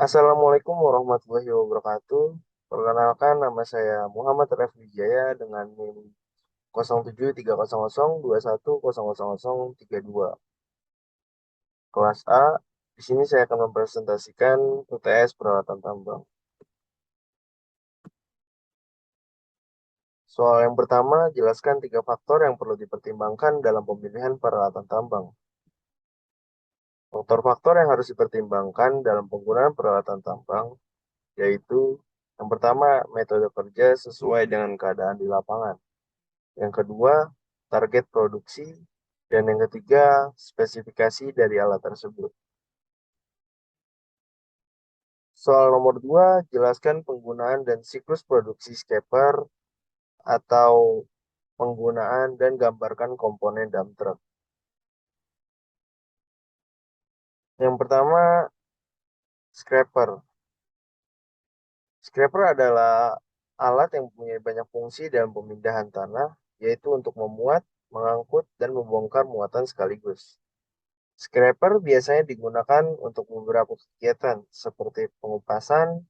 Assalamualaikum warahmatullahi wabarakatuh. Perkenalkan nama saya Muhammad Refli Jaya dengan NIM 07300210100032. Kelas A. Di sini saya akan mempresentasikan UTS peralatan tambang. Soal yang pertama, jelaskan 3 faktor yang perlu dipertimbangkan dalam pemilihan peralatan tambang. Faktor-faktor yang harus dipertimbangkan dalam penggunaan peralatan tambang yaitu yang pertama, metode kerja sesuai dengan keadaan di lapangan. Yang kedua, target produksi. Dan yang ketiga, spesifikasi dari alat tersebut. Soal nomor 2, jelaskan penggunaan dan siklus produksi scraper atau penggunaan dan gambarkan komponen dump truck. Yang pertama, scraper. Scraper adalah alat yang mempunyai banyak fungsi dalam pemindahan tanah, yaitu untuk memuat, mengangkut, dan membongkar muatan sekaligus. Scraper biasanya digunakan untuk beberapa kegiatan seperti pengupasan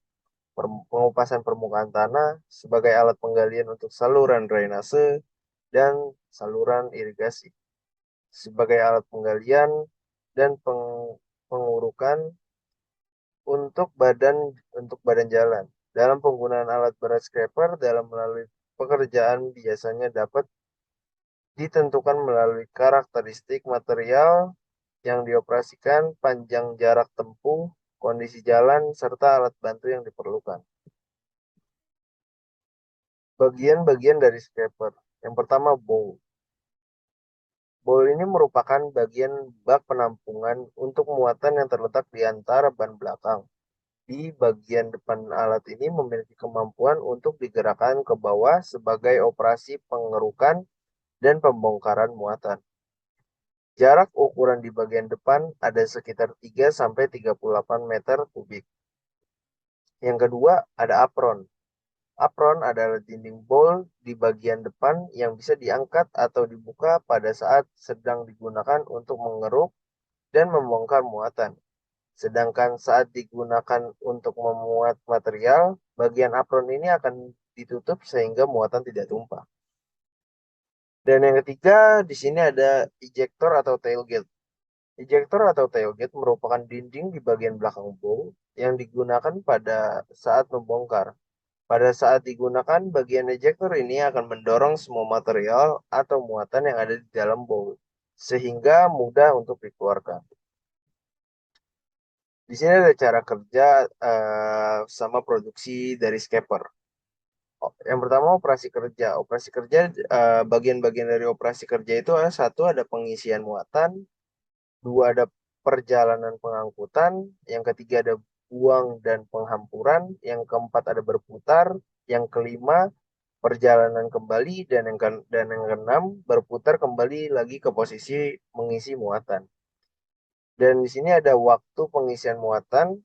permukaan tanah sebagai alat penggalian untuk saluran drainase dan saluran irigasi, sebagai alat penggalian dan pengurukan untuk badan jalan. Dalam penggunaan alat berat scraper dalam melalui pekerjaan biasanya dapat ditentukan melalui karakteristik material yang dioperasikan, panjang jarak tempuh, kondisi jalan, serta alat bantu yang diperlukan. Bagian-bagian dari scraper. Yang pertama, bowl. Bowl ini merupakan bagian bak penampungan untuk muatan yang terletak di antara ban belakang. Di bagian depan alat ini memiliki kemampuan untuk digerakkan ke bawah sebagai operasi pengerukan dan pembongkaran muatan. Jarak ukuran di bagian depan ada sekitar 3-38 meter kubik. Yang kedua, ada apron. Apron adalah dinding bowl di bagian depan yang bisa diangkat atau dibuka pada saat sedang digunakan untuk mengeruk dan membongkar muatan. Sedangkan saat digunakan untuk memuat material, bagian apron ini akan ditutup sehingga muatan tidak tumpah. Dan yang ketiga, di sini ada ejector atau tailgate. Ejector atau tailgate merupakan dinding di bagian belakang bowl yang digunakan pada saat membongkar. Pada saat digunakan, bagian ejector ini akan mendorong semua material atau muatan yang ada di dalam bowl, sehingga mudah untuk dikeluarkan. Di sini ada cara kerja sama produksi dari scraper. Yang pertama, operasi kerja. Operasi kerja, bagian-bagian dari operasi kerja itu ada satu, ada pengisian muatan, dua, ada perjalanan pengangkutan, yang ketiga ada buang dan penghampuran, yang keempat ada berputar, yang kelima perjalanan kembali, dan yang keenam berputar kembali lagi ke posisi mengisi muatan. Dan di sini ada waktu pengisian muatan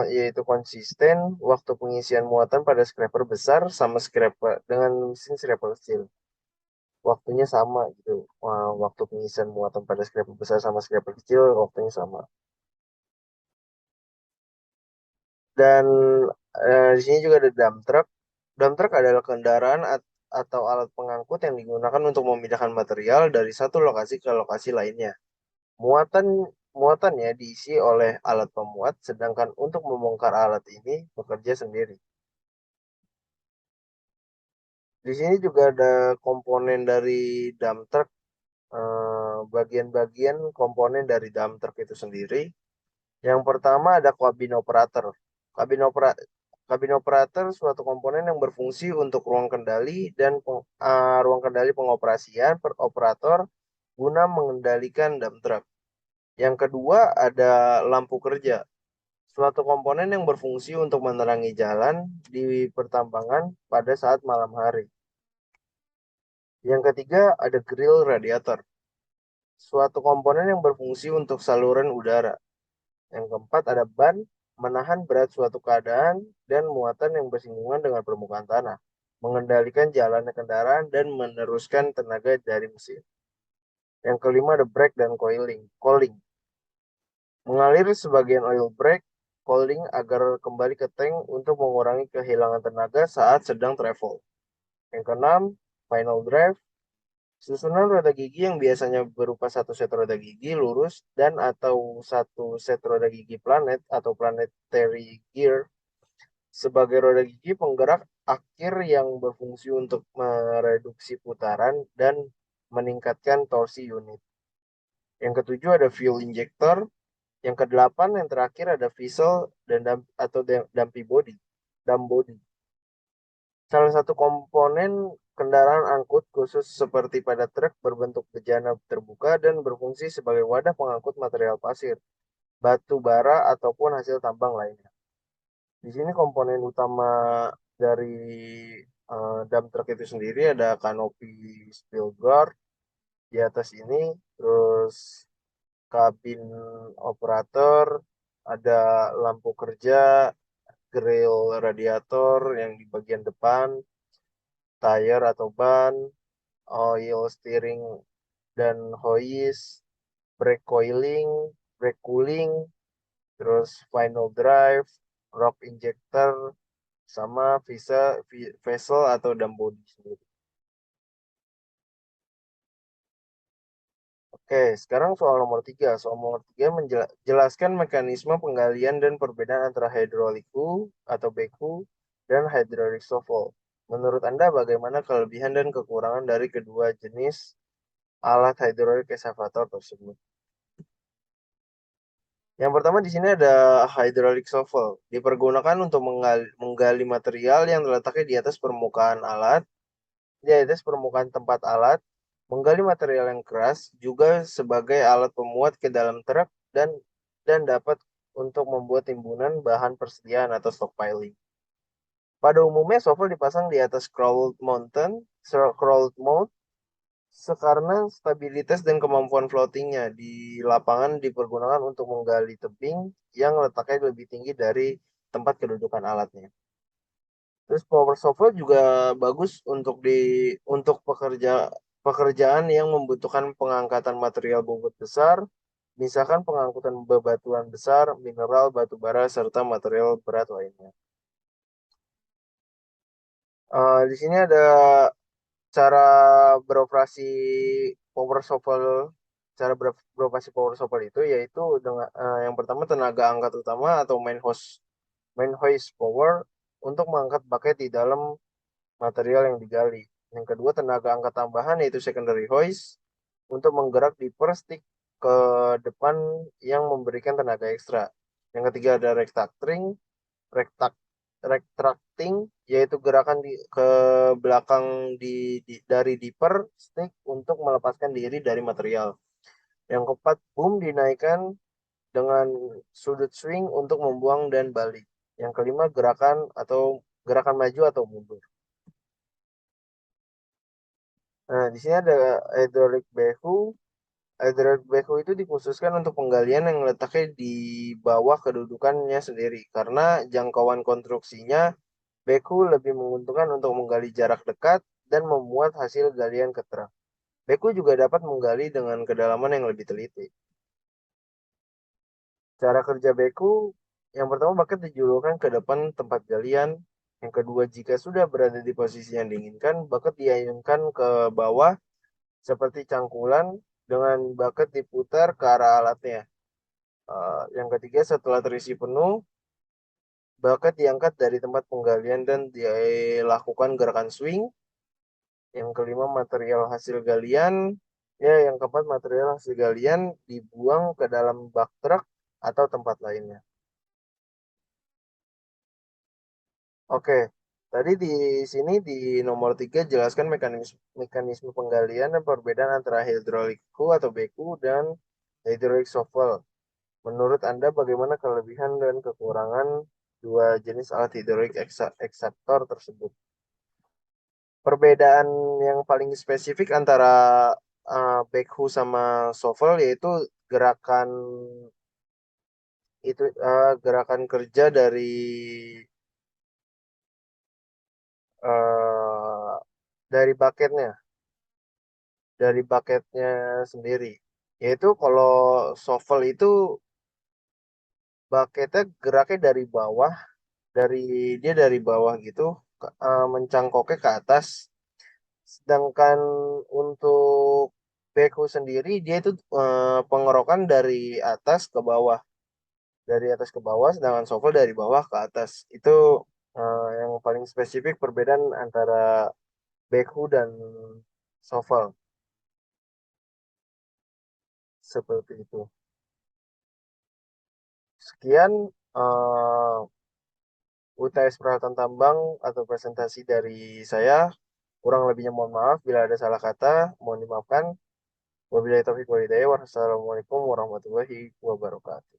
yaitu konsisten. Waktu pengisian muatan pada scraper besar sama scraper dengan mesin scraper kecil. Waktunya sama gitu. Waktu pengisian muatan pada scraper besar sama scraper kecil waktunya sama. Dan di sini juga ada dump truck. Dump truck adalah kendaraan atau alat pengangkut yang digunakan untuk memindahkan material dari satu lokasi ke lokasi lainnya. Muatan muatannya diisi oleh alat pemuat, sedangkan untuk membongkar alat ini bekerja sendiri. Di sini juga ada komponen dari dump truck, bagian-bagian komponen dari dump truck itu sendiri. Yang pertama ada kabin operator. Kabin opera kabin operator suatu komponen yang berfungsi untuk ruang kendali pengoperasian per operator guna mengendalikan dump truck. Yang kedua ada lampu kerja. Suatu komponen yang berfungsi untuk menerangi jalan di pertambangan pada saat malam hari. Yang ketiga ada grill radiator. Suatu komponen yang berfungsi untuk saluran udara. Yang keempat ada ban menahan berat suatu keadaan dan muatan yang bersinggungan dengan permukaan tanah, mengendalikan jalannya kendaraan dan meneruskan tenaga dari mesin. Yang kelima ada brake dan cooling. Mengalir sebagian oil brake, cooling agar kembali ke tank untuk mengurangi kehilangan tenaga saat sedang travel. Yang keenam, final drive. Susunan roda gigi yang biasanya berupa satu set roda gigi lurus dan atau satu set roda gigi planet atau planetary gear sebagai roda gigi penggerak akhir yang berfungsi untuk mereduksi putaran dan meningkatkan torsi unit. Yang ketujuh ada fuel injector. Yang kedelapan yang terakhir ada vessel dan atau dumpy body. Dump body. Salah satu komponen kendaraan angkut khusus seperti pada truk berbentuk bejana terbuka dan berfungsi sebagai wadah pengangkut material pasir, batu bara ataupun hasil tambang lainnya. Di sini komponen utama dari dump truck itu sendiri ada kanopi steel guard di atas ini, terus kabin operator, ada lampu kerja, grill radiator yang di bagian depan, tire atau ban, oil steering dan hoist, brake coiling, brake cooling, terus final drive, rock injector, sama vessel atau dam body sendiri. Oke, sekarang soal nomor 3. Soal nomor 3 menjelaskan mekanisme penggalian dan perbedaan antara hidroliku atau beku dan hydraulic shovel. Menurut Anda bagaimana kelebihan dan kekurangan dari kedua jenis alat hidrolik excavator tersebut? Yang pertama di sini ada hydraulic shovel. Dipergunakan untuk menggali material yang terletaknya di atas permukaan alat, di atas permukaan tempat alat, menggali material yang keras juga sebagai alat pemuat ke dalam truk dan dapat untuk membuat timbunan bahan persediaan atau stockpiling. Pada umumnya shovel dipasang di atas crawled mount karena stabilitas dan kemampuan floatingnya di lapangan dipergunakan untuk menggali tebing yang letaknya lebih tinggi dari tempat kedudukan alatnya. Terus power shovel juga bagus untuk pekerjaan yang membutuhkan pengangkatan material bobot besar, misalkan pengangkutan bebatuan besar, mineral, batu bara, serta material berat lainnya. Di sini ada cara beroperasi power shovel. Cara beroperasi power shovel itu yaitu dengan yang pertama tenaga angkat utama atau main hoist power untuk mengangkat bucket di dalam material yang digali. Yang kedua tenaga angkat tambahan yaitu secondary hoist untuk menggerak di stick ke depan yang memberikan tenaga ekstra. Yang ketiga ada rectact, retracting yaitu gerakan ke belakang dari dipper stick untuk melepaskan diri dari material. Yang keempat, boom dinaikkan dengan sudut swing untuk membuang dan balik. Yang kelima, gerakan maju atau mundur. Nah, di sini ada hydraulic backhoe. Hydraulic backhoe itu dikhususkan untuk penggalian yang letaknya di bawah kedudukannya sendiri karena jangkauan konstruksinya backhoe lebih menguntungkan untuk menggali jarak dekat dan memuat hasil galian ke truk. Backhoe juga dapat menggali dengan kedalaman yang lebih teliti. Cara kerja backhoe, yang pertama bucket dijulurkan ke depan tempat galian. Yang kedua, jika sudah berada di posisi yang diinginkan, bucket diayunkan ke bawah seperti cangkulan dengan bucket diputar ke arah alatnya. Yang ketiga, setelah terisi penuh, bucket diangkat dari tempat penggalian dan dilakukan gerakan swing. Yang kelima, material hasil galian. Ya, yang keempat, material hasil galian dibuang ke dalam bak truk atau tempat lainnya. Oke, tadi di sini di nomor 3 jelaskan mekanisme penggalian dan perbedaan antara hydraulic atau beku dan hydraulic shovel. Menurut Anda bagaimana kelebihan dan kekurangan dua jenis alat hidrolik eksaktor tersebut? Perbedaan yang paling spesifik antara backhoe sama shovel yaitu gerakan gerakan kerja uh, dari bucketnya, dari bucketnya sendiri. Yaitu kalau shovel itu Bucketnya geraknya dari bawah, dari dia dari bawah gitu, mencangkoknya ke atas. Sedangkan untuk backhoe sendiri dia itu pengerokan dari atas ke bawah, dari atas ke bawah, sedangkan shovel dari bawah ke atas. Itu yang paling spesifik perbedaan antara backhoe dan shovel, seperti itu. Sekian UTS Peralatan Tambang atau presentasi dari saya. Kurang lebihnya mohon maaf bila ada salah kata, mohon dimaafkan. Wabillahi taufiq walhidayah. Wassalamualaikum warahmatullahi wabarakatuh.